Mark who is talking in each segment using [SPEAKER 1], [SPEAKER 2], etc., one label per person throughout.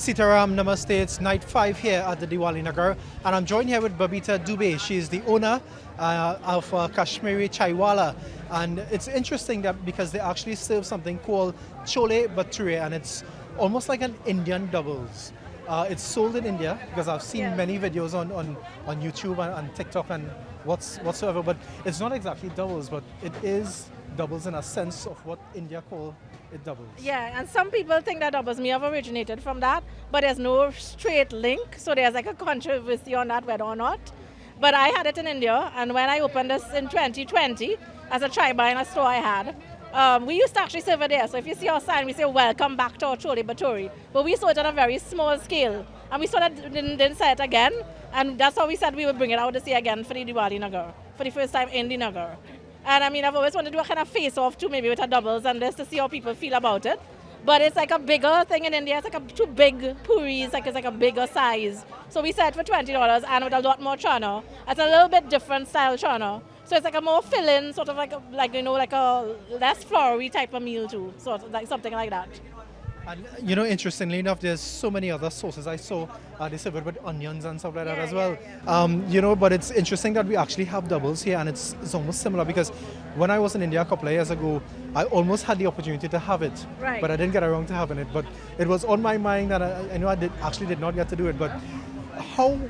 [SPEAKER 1] Sitaram, Namaste. It's night 5 here at the Divali Nagar, and I'm joined here with Babita Dubey. She's the owner of Kashmiri Chaiwala, and it's interesting that because they actually serve something called Chole Bhature, and it's almost like an Indian doubles. It's sold in India because I've seen many videos on YouTube and TikTok and whatsoever, but it's not exactly doubles, but it is doubles in a sense of what India call it doubles.
[SPEAKER 2] Yeah, and some people think that doubles may have originated from that, but there's no straight link, so there's like a controversy on that whether or not. But I had it in India, and when I opened this in 2020 as a try-buy in a store I had, we used to actually serve it there. So if you see our sign, we say welcome back to our Chole Bhature. But we saw it on a very small scale, and we saw that didn't say it again, and that's how we said we would bring it out this year again for the Divali Nagar, for the first time in the Nagar. And I mean, I've always wanted to do a kind of face-off too, maybe with a doubles and this to see how people feel about it. But it's like a bigger thing in India. It's like two big puris, it's like a bigger size. So we said for $20 and with a lot more chana. It's a little bit different style chana. So it's like a more fill-in, sort of like a less flowery type of meal too, sort of like something like that.
[SPEAKER 1] And interestingly enough, there's so many other sauces I saw. They serve it with onions and stuff like that as well. But it's interesting that we actually have doubles here, and it's almost similar because when I was in India a couple of years ago, I almost had the opportunity to have it, but I didn't get around to having it. But it was on my mind, and I know I did not get to do it. But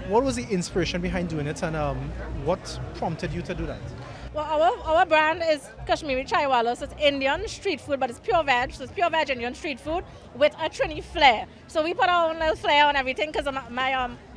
[SPEAKER 1] what was the inspiration behind doing it, and what prompted you to do that?
[SPEAKER 2] Well, our brand is Kashmiri Chaiwala, so it's Indian street food, but it's pure veg, so it's pure veg Indian street food with a Trini flair. So we put our own little flair on everything because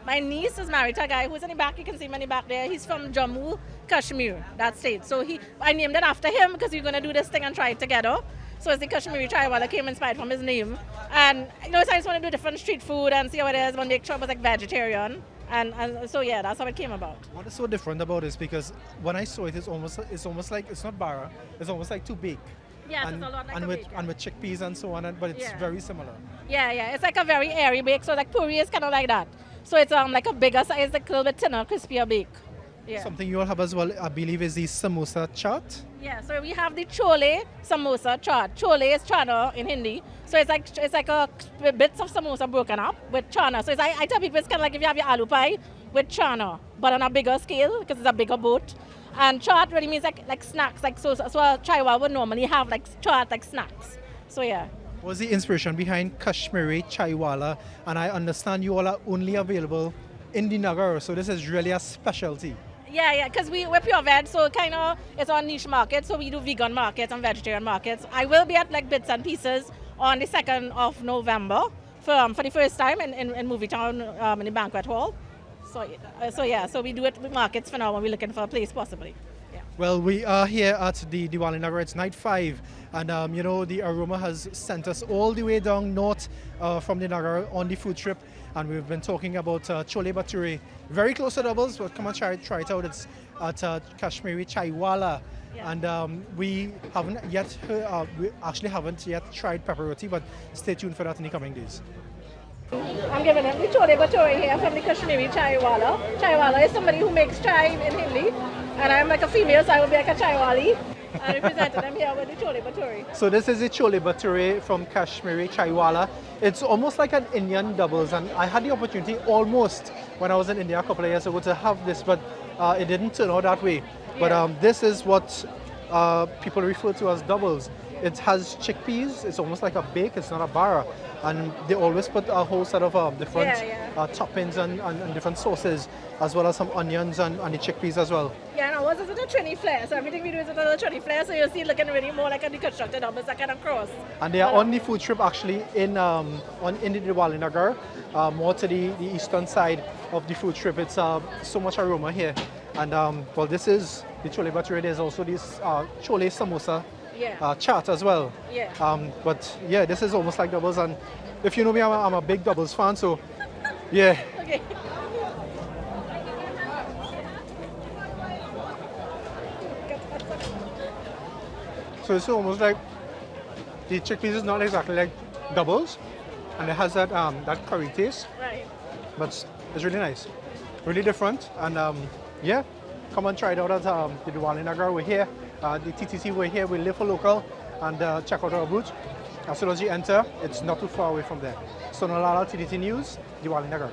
[SPEAKER 2] my niece is married to a guy who's in the back. You can see him in the back there. He's from Jammu, Kashmir, that state. So I named it after him because we're going to do this thing and try it together. So it's the Kashmiri Chaiwala, came inspired from his name. And so I just want to do different street food and see how it is. I want to make sure it was like vegetarian. And so yeah, that's how it came about.
[SPEAKER 1] What is so different about this? Because when I saw it, it's almost like it's not bara. It's almost like too big.
[SPEAKER 2] Yeah, it's a lot like
[SPEAKER 1] and
[SPEAKER 2] a
[SPEAKER 1] with
[SPEAKER 2] bake,
[SPEAKER 1] and with chickpeas and so on. But it's very similar.
[SPEAKER 2] Yeah. It's like a very airy bake. So like puri is kind of like that. So it's like a bigger size, like a little bit thinner, crispier bake. Yeah.
[SPEAKER 1] Something you all have as well, I believe, is the samosa chaat.
[SPEAKER 2] Yeah, so we have the chole samosa chaat. Chole is chana in Hindi. So it's like a bits of samosa broken up with chana. So I tell people it's kind of like if you have your aloo pie with chana, but on a bigger scale because it's a bigger boat. And chaat really means like snacks. So a chaiwala would normally have like chaat like snacks. So yeah.
[SPEAKER 1] What was the inspiration behind Kashmiri Chaiwala? And I understand you all are only available in the Nagar, so this is really a specialty.
[SPEAKER 2] Yeah, because we're pure veg, so kind of it's on niche market. So we do vegan markets and vegetarian markets. I will be at like Bits and Pieces on the 2nd of November for the first time in Movie Town in the banquet hall. So we do it with markets for now, and we're looking for a place possibly. Yeah.
[SPEAKER 1] Well, we are here at the Divali Nagar. It's night 5, and the aroma has sent us all the way down north from the Nagar on the food trip, and we've been talking about Chole Bhature, very close to doubles. But come and try it out. It's at Kashmiri Chaiwala. Yeah. And we actually haven't yet tried pepper roti, but stay tuned for that in the coming days.
[SPEAKER 2] I'm giving them the Chole Bhature here from the Kashmiri Chaiwala. Chaiwala is somebody who makes chai in Hindi, and I'm like a female, so I will be like a chaiwali. I represented them here with the Chole Bhature.
[SPEAKER 1] So this is the Chole Bhature from Kashmiri Chaiwala. It's almost like an Indian doubles, and I had the opportunity almost when I was in India a couple of years ago to have this, but it didn't turn out that way. Yeah. But this is what people refer to as doubles. It has chickpeas. It's almost like a bake. It's not a bara. And they always put a whole set of different toppings and different sauces, as well as some onions and the chickpeas as well.
[SPEAKER 2] Yeah, no, ours is with a Trini flair. So everything we do is with a Trini flair. So you'll see it looking really more like a deconstructed doubles, that kind of cross.
[SPEAKER 1] And they are on the food trip actually in the Divali Nagar, more to the eastern side of the food trip. It's so much aroma here. And well, this is the Chole Bhature. There's also this Chole samosa chaat as well. Yeah. But yeah, this is almost like doubles, and if you know me, I'm a big doubles fan, so yeah.
[SPEAKER 2] Okay.
[SPEAKER 1] So it's almost like the chickpeas is not exactly like doubles, and it has that curry taste.
[SPEAKER 2] Right.
[SPEAKER 1] But it's really nice, really different, and yeah. Come and try it out at the Divali Nagar. We're here, the TTC, we're here, we live for local, and check out our booth. As soon as you enter, it's not too far away from there. Sunil Lalla, TDT News, Diwali Nagar.